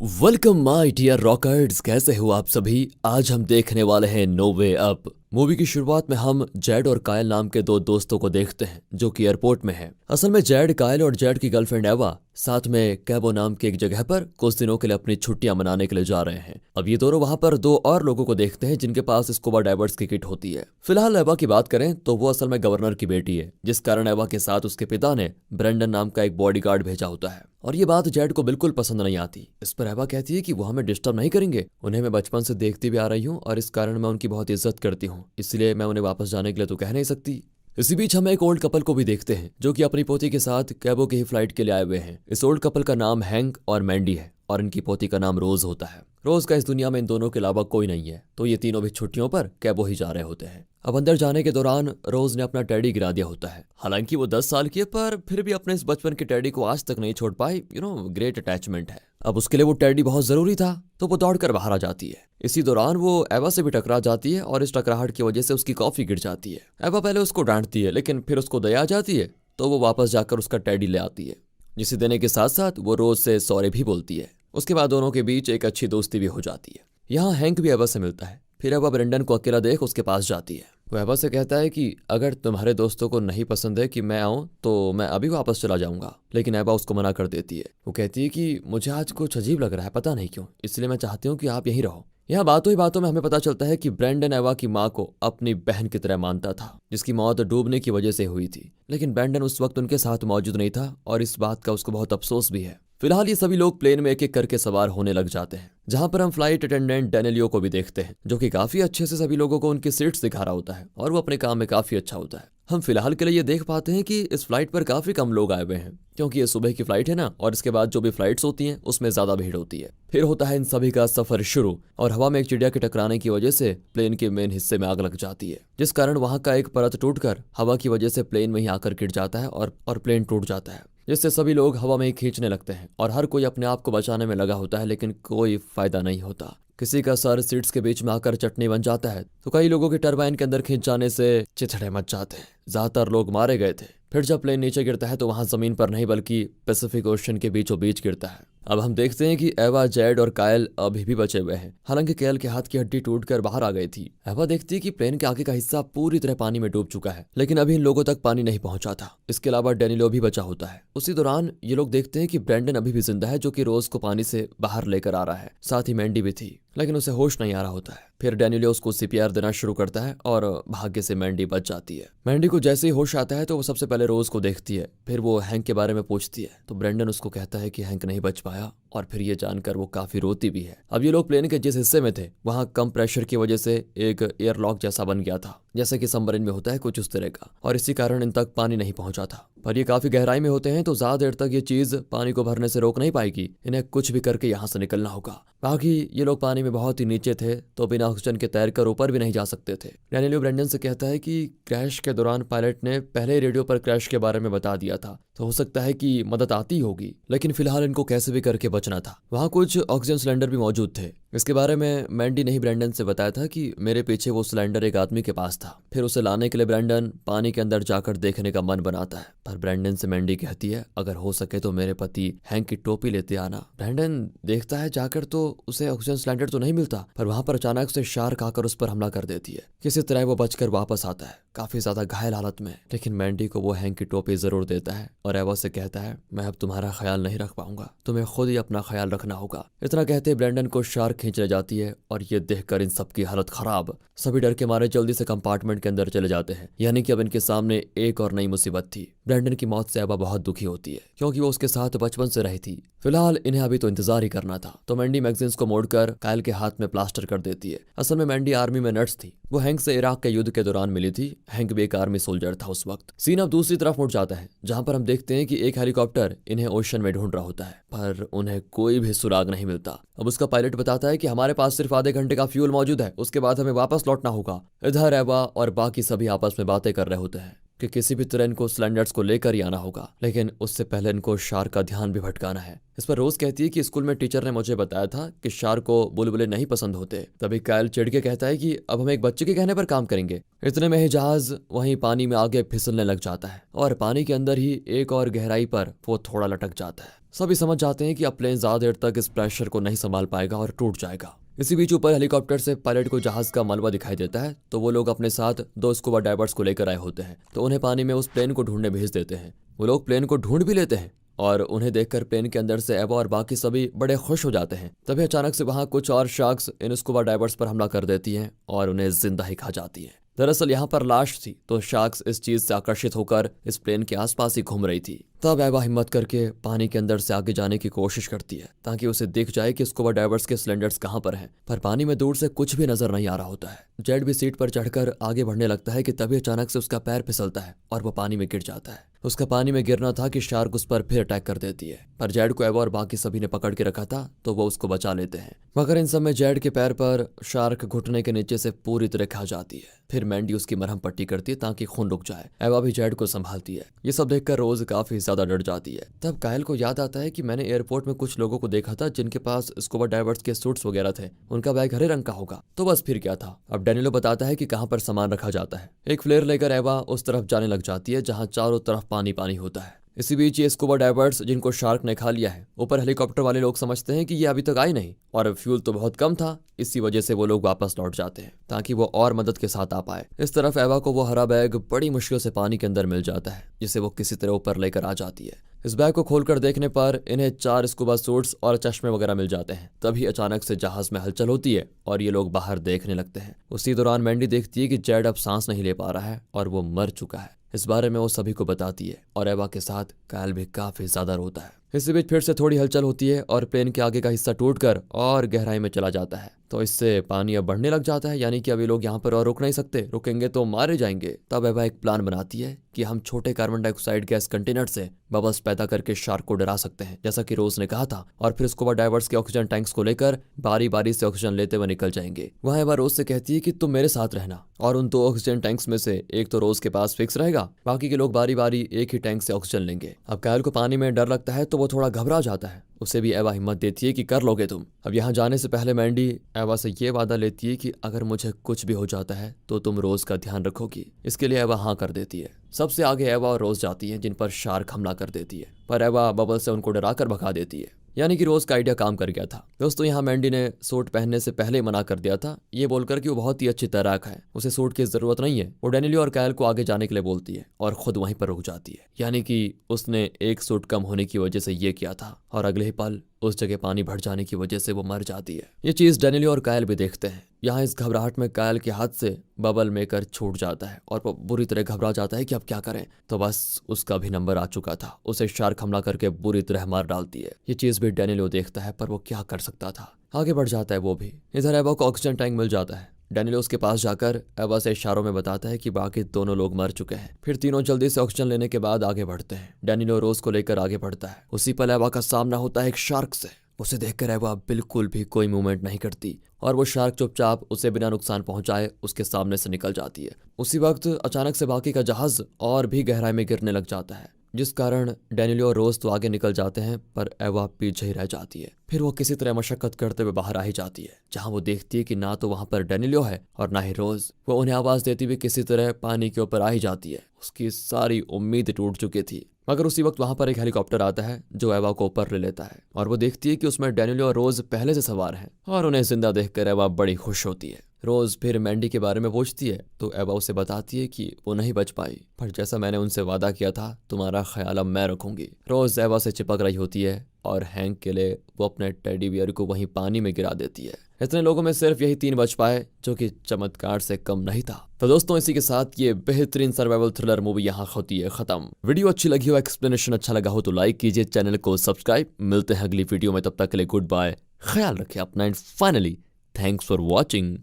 Welcome my dear रॉकर्ड्स, कैसे हो आप सभी। आज हम देखने वाले हैं नो वे अप। मूवी की शुरुआत में हम जेड और कायल नाम के दो दोस्तों को देखते हैं जो कि एयरपोर्ट में हैं। असल में जेड कायल और जेड की गर्लफ्रेंड एवा साथ में कैबो नाम की एक जगह पर कुछ दिनों के लिए अपनी छुट्टियां मनाने के लिए जा रहे हैं। अब ये दोनों वहां पर दो और लोगों को देखते हैं जिनके पास स्कूबा डाइवर्स की किट होती है। फिलहाल एवा की बात करें तो वो असल में गवर्नर की बेटी है, जिस कारण एवा के साथ उसके पिता ने ब्रेंडन नाम का एक बॉडीगार्ड भेजा होता है। और ये बात जेड को बिल्कुल पसंद नहीं आती। इस पर एवा कहती है कि वो हमें डिस्टर्ब नहीं करेंगे, उन्हें मैं बचपन से देखती भी आ रही हूँ और इस कारण मैं उनकी बहुत इज्जत करती हूँ, इसलिए मैं उन्हें वापस जाने के लिए तो कह नहीं सकती। इसी बीच हम एक ओल्ड कपल को भी देखते हैं जो कि अपनी पोती के साथ कैबो की ही फ्लाइट के लिए आए हुए हैं। इस ओल्ड कपल का नाम हैंक और मैंडी है और इनकी पोती का नाम रोज होता है। रोज का इस दुनिया में इन दोनों के अलावा कोई नहीं है, तो ये तीनों भी छुट्टियों पर कैबो ही जा रहे होते हैं। अब अंदर जाने के दौरान रोज ने अपना टैडी गिरा दिया होता है। हालांकि वो 10 साल की है पर फिर भी अपने इस बचपन के टैडी को आज तक नहीं छोड़ पाई। ग्रेट अटैचमेंट है। अब उसके लिए वो टैडी बहुत जरूरी था, तो वो दौड़कर बाहर आ जाती है। इसी दौरान वो एवा से भी टकरा जाती है और इस टकराहट की वजह से उसकी कॉफी गिर जाती है। एवा पहले उसको डांटती है लेकिन फिर उसको दया आ जाती है, तो वो वापस जाकर उसका टैडी ले आती है, जिसे देने के साथ साथ वो रोज से सॉरी भी बोलती है। उसके बाद दोनों के बीच एक अच्छी दोस्ती भी हो जाती है। यहाँ हैंक भी एवा से मिलता है। फिर एवा ब्रेंडन को अकेला देख उसके पास जाती है। वो एवा से कहता है कि अगर तुम्हारे दोस्तों को नहीं पसंद है कि मैं आऊं तो मैं अभी वापस चला जाऊंगा, लेकिन एवा उसको मना कर देती है। वो कहती है कि मुझे आज कुछ अजीब लग रहा है, पता नहीं क्यों, इसलिए मैं चाहती हूँ कि आप यहीं रहो। यहाँ बातों ही बातों में हमें पता चलता है कि ब्रेंडन एवा की माँ को अपनी बहन की तरह मानता था, जिसकी मौत डूबने की वजह से हुई थी। लेकिन ब्रेंडन उस वक्त उनके साथ मौजूद नहीं था और इस बात का उसको बहुत अफसोस भी है। फिलहाल ये सभी लोग प्लेन में एक एक करके सवार होने लग जाते हैं, जहां पर हम फ्लाइट अटेंडेंट डैनियलियो को भी देखते हैं, जो कि काफी अच्छे से सभी लोगों को उनकी सीट्स दिखा रहा होता है और वो अपने काम में काफी अच्छा होता है। हम फिलहाल के लिए ये देख पाते हैं कि इस फ्लाइट पर काफी कम लोग आए हुए हैं, क्योंकि ये सुबह की फ्लाइट है ना, और इसके बाद जो भी फ्लाइट्स होती हैं उसमें ज्यादा भीड़ होती है। फिर होता है इन सभी का सफर शुरू और हवा में एक चिड़िया के टकराने की वजह से प्लेन के मेन हिस्से में आग लग जाती है, जिस कारण वहां का एक परत टूटकर हवा की वजह से प्लेन में ही आकर गिर जाता है और प्लेन टूट जाता है, जिससे सभी लोग हवा में ही खींचने लगते हैं और हर कोई अपने आप को बचाने में लगा होता है, लेकिन कोई फायदा नहीं होता। किसी का सर सीट्स के बीच में आकर चटनी बन जाता है, तो कई लोगों के टरबाइन के अंदर खींच जाने से चिथड़े मच जाते हैं। ज्यादातर लोग मारे गए थे। फिर जब प्लेन नीचे गिरता है तो वहां जमीन पर नहीं बल्कि पैसिफिक ओशन के बीचों बीच गिरता है। अब हम देखते हैं कि एवा, जेड और कायल अभी भी बचे हुए हैं। हालांकि कायल के हाथ की हड्डी टूटकर बाहर आ गई थी। एवा देखती है कि प्लेन के आगे का हिस्सा पूरी तरह पानी में डूब चुका है, लेकिन अभी इन लोगों तक पानी नहीं पहुंचा था। इसके अलावा डैनिलो भी बचा होता है। उसी दौरान ये लोग देखते हैं कि ब्रेंडन अभी भी जिंदा है, जो कि रोज को पानी से बाहर लेकर आ रहा है। साथ ही मैंडी भी थी, लेकिन उसे होश नहीं आ रहा होता है। फिर डैनिलो उसको सीपीआर देना शुरू करता है और भाग्य से मैंडी बच जाती है। मैंडी को जैसे ही होश आता है तो वो सबसे पहले रोज को देखती है। फिर वो हैंक के बारे में पूछती है, तो ब्रेंडन उसको कहता है कि हैंक नहीं बच पाया, और फिर ये जानकर वो काफी रोती भी है। अब ये लोग प्लेन के जिस हिस्से में थे वहां कम प्रेशर की वजह से एक एयरलॉक जैसा बन गया था, जैसे कि सबमरीन में होता है कुछ उस तरह का, और इसी कारण इन तक पानी नहीं पहुंचा था। पर ये काफी गहराई में होते हैं तो ज्यादा देर तक ये चीज पानी को भरने से रोक नहीं पाएगी। इन्हें कुछ भी करके यहाँ से निकलना होगा। बाकी ये लोग पानी में बहुत ही नीचे थे, तो बिना ऑक्सीजन के तैरकर ऊपर भी नहीं जा सकते थे। डैनिलो ब्रेंडन से कहता है कि क्रैश के दौरान पायलट ने पहले ही रेडियो पर क्रैश के बारे में बता दिया था, तो हो सकता है कि मदद आती होगी, लेकिन फिलहाल इनको कैसे भी करके बचना था। वहाँ कुछ ऑक्सीजन सिलेंडर भी मौजूद थे। इसके बारे में मैंडी ने ही ब्रेंडन से बताया था कि मेरे पीछे वो सिलेंडर एक आदमी के पास था। फिर उसे लाने के लिए ब्रेंडन पानी के अंदर जाकर देखने का मन बनाता है, पर ब्रेंडन से मैंडी कहती है अगर हो सके तो मेरे पति हैंक की टोपी लेते आना। ब्रेंडन देखता है जाकर तो उसे ऑक्सीजन सिलेंडर तो नहीं मिलता, पर वहां पर अचानक से शार्क आकर उस पर हमला कर देती है। किसी तरह वो बचकर वापस आता है, काफी ज्यादा घायल हालत में, लेकिन मैंडी को वो हैंक की टोपी जरूर देता है और एवा से कहता है मैं अब तुम्हारा ख्याल नहीं रख पाऊंगा, तुम्हें खुद ही अपना ख्याल रखना होगा। इतना कहते ब्रेंडन को शार्क खींचने जाती है और ये देखकर इन सबकी हालत खराब। सभी डर के मारे जल्दी से कंपार्टमेंट के अंदर चले जाते हैं, यानी कि अब इनके सामने एक और नई मुसीबत थी। ब्रेंडन की मौत से एवा बहुत दुखी होती है, क्योंकि वो उसके साथ बचपन से रही थी। फिलहाल इन्हें अभी तो इंतजार ही करना था, तो मैंडी मैगजीन्स को मोड़कर कायल के हाथ में प्लास्टर कर देती है। असल में मैंडी आर्मी में नर्स थी। वो हैंक से इराक के युद्ध के दौरान मिली थी। हैंक भी एक आर्मी सोल्जर था उस वक्त। सीन अब दूसरी तरफ मुड़ जाता है, जहां पर हम देखते हैं कि एक हेलीकॉप्टर इन्हें ओशन में ढूंढ रहा होता है, पर उन्हें कोई भी सुराग नहीं मिलता। अब उसका पायलट बताता है कि हमारे पास सिर्फ आधे घंटे का फ्यूल मौजूद है, उसके बाद हमें वापस लौटना होगा। इधर एवा और बाकी सभी आपस में बातें कर रहे होते हैं कि किसी भी तरह इनको सिलेंडर्स को लेकर ही आना होगा, लेकिन उससे पहले इनको शार्क का ध्यान भी भटकाना है। इस पर रोज कहती है कि स्कूल में टीचर ने मुझे बताया था कि शार्क को बुलबुले नहीं पसंद होते। तभी कायल चिढ़ के कहता है कि अब हम एक बच्चे के कहने पर काम करेंगे। इतने में ही जहाज वहीं पानी में आगे फिसलने लग जाता है और पानी के अंदर ही एक और गहराई पर वो थोड़ा लटक जाता है। सभी समझ जाते हैं कि अब प्लेन ज्यादा देर तक इस प्रेशर को नहीं संभाल पाएगा और टूट जाएगा। इसी बीच ऊपर हेलीकॉप्टर से पायलट को जहाज का मलबा दिखाई देता है, तो वो लोग अपने साथ 2 स्कूबा डाइवर्स को लेकर आए होते हैं, तो उन्हें पानी में उस प्लेन को ढूंढने भेज देते हैं। वो लोग प्लेन को ढूंढ भी लेते हैं और उन्हें देखकर प्लेन के अंदर से एवा और बाकी सभी बड़े खुश हो जाते हैं। तभी अचानक से वहां कुछ और शार्क्स इन स्कूबा डाइवर्स पर हमला कर देती हैं और उन्हें जिंदा ही खा जाती है। दरअसल यहाँ पर लाश थी, तो शार्क्स इस चीज से आकर्षित होकर इस प्लेन के आसपास ही घूम रही थी। तब एवा हिम्मत करके पानी के अंदर से आगे जाने की कोशिश करती है ताकि उसे दिख जाए कि स्कूबा डाइवर्स के सिलेंडर्स कहाँ पर हैं, पर पानी में दूर से कुछ भी नजर नहीं आ रहा होता है। जेड भी सीट पर चढ़कर आगे बढ़ने लगता है कि तभी अचानक से उसका पैर फिसलता है और वो पानी में गिर जाता है। उसका पानी में गिरना था कि शार्क उस पर फिर अटैक कर देती है, पर जेड को एवा और बाकी सभी ने पकड़ के रखा था, तो वो उसको बचा लेते हैं। मगर इन सब में जेड के पैर पर शार्क घुटने के नीचे से पूरी तरह खा जाती है। फिर मैंडी उसकी मरहम पट्टी करती है ताकि खून रुक जाए। एवा भी जेड को संभालती है। ये सब देखकर रोज काफी ज्यादा डर जाती है। तब कायल को याद आता है कि मैंने एयरपोर्ट में कुछ लोगों को देखा था जिनके पास स्कूबा डाइवर्स के सूट्स वगैरह थे, उनका बैग हरे रंग का होगा। तो बस फिर क्या था। अब डैनिलो बताता है कि कहाँ पर सामान रखा जाता है। एक फ्लेयर लेकर एवा उस तरफ जाने लग जाती है जहाँ चारों तरफ पानी पानी होता है। इसी बीच ये स्कूबा डाइवर्स जिनको शार्क ने खा लिया है, ऊपर हेलीकॉप्टर वाले लोग समझते हैं कि ये अभी तक आई नहीं और फ्यूल तो बहुत कम था, इसी वजह से वो लोग वापस लौट जाते हैं ताकि वो और मदद के साथ आ पाए। इस तरफ एवा को वो हरा बैग बड़ी मुश्किल से पानी के अंदर मिल जाता है, जिसे वो किसी तरह ऊपर लेकर आ जाती है। इस बैग को खोलकर देखने पर इन्हें 4 स्कूबा सूट्स और चश्मे वगैरह मिल जाते हैं। तभी अचानक से जहाज में हलचल होती है और ये लोग बाहर देखने लगते हैं। उसी दौरान मैंडी देखती है कि जेड अब सांस नहीं ले पा रहा है और वो मर चुका है। इस बारे में वो सभी को बताती है और एवा के साथ कायल भी काफी ज्यादा रोता है। इसी बीच फिर से थोड़ी हलचल होती है और प्लेन के आगे का हिस्सा टूटकर और गहराई में चला जाता है, तो इससे पानी अब बढ़ने लग जाता है, यानी कि अभी लोग यहाँ पर और रुक नहीं सकते, रुकेंगे तो मारे जाएंगे। तब एवा एक प्लान बनाती है कि हम छोटे कार्बन डाइऑक्साइड गैस कंटेनर से बबल्स पैदा करके शार्क को डरा सकते हैं, जैसा कि रोज ने कहा था, और फिर स्कूबा डाइवर्स के ऑक्सीजन टैंक्स को लेकर बारी बारी से ऑक्सीजन लेते हुए निकल जाएंगे। वहाँ एवा रोज से कहती है कि तुम मेरे साथ रहना, और उन 2 ऑक्सीजन टैंक्स में से एक तो रोज के पास फिक्स रहेगा, बाकी के लोग बारी बारी एक ही टैंक से ऑक्सीजन लेंगे। अब कायल को पानी में डर लगता है तो वो थोड़ा घबरा जाता है। उसे भी एवा हिम्मत देती है कि कर लोगे तुम। अब यहाँ जाने से पहले मैंडी एवा से ये वादा लेती है कि अगर मुझे कुछ भी हो जाता है तो तुम रोज का ध्यान रखोगी। इसके लिए एवा हाँ कर देती है। सबसे आगे एवा और रोज जाती हैं, जिन पर शार्क हमला कर देती है, पर एवा बबल से उनको डराकर भगा देती है, यानी कि रोज का आइडिया काम कर गया था। दोस्तों यहाँ मैंडी ने सूट पहनने से पहले मना कर दिया था, ये बोलकर कि वो बहुत ही अच्छी तैराक है, उसे सूट की जरूरत नहीं है। वो डैनिलो और कायल को आगे जाने के लिए बोलती है और खुद वहीं पर रुक जाती है, यानी कि उसने एक सूट कम होने की वजह से ये किया था, और अगले ही पल उस जगह पानी भर जाने की वजह से वो मर जाती है। ये चीज डैनिलो और कायल भी देखते हैं। यहाँ इस घबराहट में कायल के हाथ से बबल मेकर छूट जाता है और वो बुरी तरह घबरा जाता है कि अब क्या करें। तो बस उसका भी नंबर आ चुका था, उसे शार्क हमला करके बुरी तरह मार डालती है। ये चीज भी डैनिलो देखता है, पर वो क्या कर सकता था, आगे बढ़ जाता है वो भी। इधर एवा को ऑक्सीजन टैंक मिल जाता है। डैनिलो उसके पास जाकर एवा से इशारों में बताता है कि बाकी दोनों लोग मर चुके हैं। फिर तीनों जल्दी से ऑक्सीजन लेने के बाद आगे बढ़ते हैं। डैनिलो रोज को लेकर आगे बढ़ता है। उसी पल एवा का सामना होता है एक शार्क से। उसे देखकर एवा बिल्कुल भी कोई मूवमेंट नहीं करती और वो शार्क चुपचाप उसे बिना नुकसान पहुंचाए उसके सामने से निकल जाती है। उसी वक्त अचानक से बाकी का जहाज और भी गहराई में गिरने लग जाता है, जिस कारण डैनिलो और रोज तो आगे निकल जाते हैं, पर एवा पीछे ही रह जाती है। फिर वो किसी तरह मशक्कत करते हुए बाहर आ ही जाती है, जहां वो देखती है कि ना तो वहां पर डैनिलो है और ना ही रोज। वो उन्हें आवाज देती हुई किसी तरह पानी के ऊपर आ ही जाती है। उसकी सारी उम्मीद टूट चुकी थी। मगर उसी वक्त वहां पर एक हेलीकॉप्टर आता है जो एवा को ऊपर ले लेता है, और वो देखती है कि उसमें डैनिलो और रोज पहले से सवार हैं, और उन्हें जिंदा देखकर एवा बड़ी खुश होती है। रोज फिर मैंडी के बारे में पूछती है तो एवा उसे बताती है कि वो नहीं बच पाई, पर जैसा मैंने उनसे वादा किया था तुम्हारा ख्याल अब मैं रखूंगी। रोज एवा से चिपक रही होती है और हैंक के लिए वो अपने टेडी बियर को वहीं पानी में गिरा देती है। इतने लोगों में सिर्फ यही 3 बच पाए, जो कि चमत्कार से कम नहीं था। तो दोस्तों इसी के साथ ये बेहतरीन सर्वाइवल थ्रिलर मूवी यहाँ होती है खत्म। वीडियो अच्छी लगी हो, एक्सप्लेनेशन अच्छा लगा हो तो लाइक कीजिए, चैनल को सब्सक्राइब। मिलते हैं अगली वीडियो में, तब तक के लिए गुड बाय, ख्याल रखें अपना, and finally thanks for watching.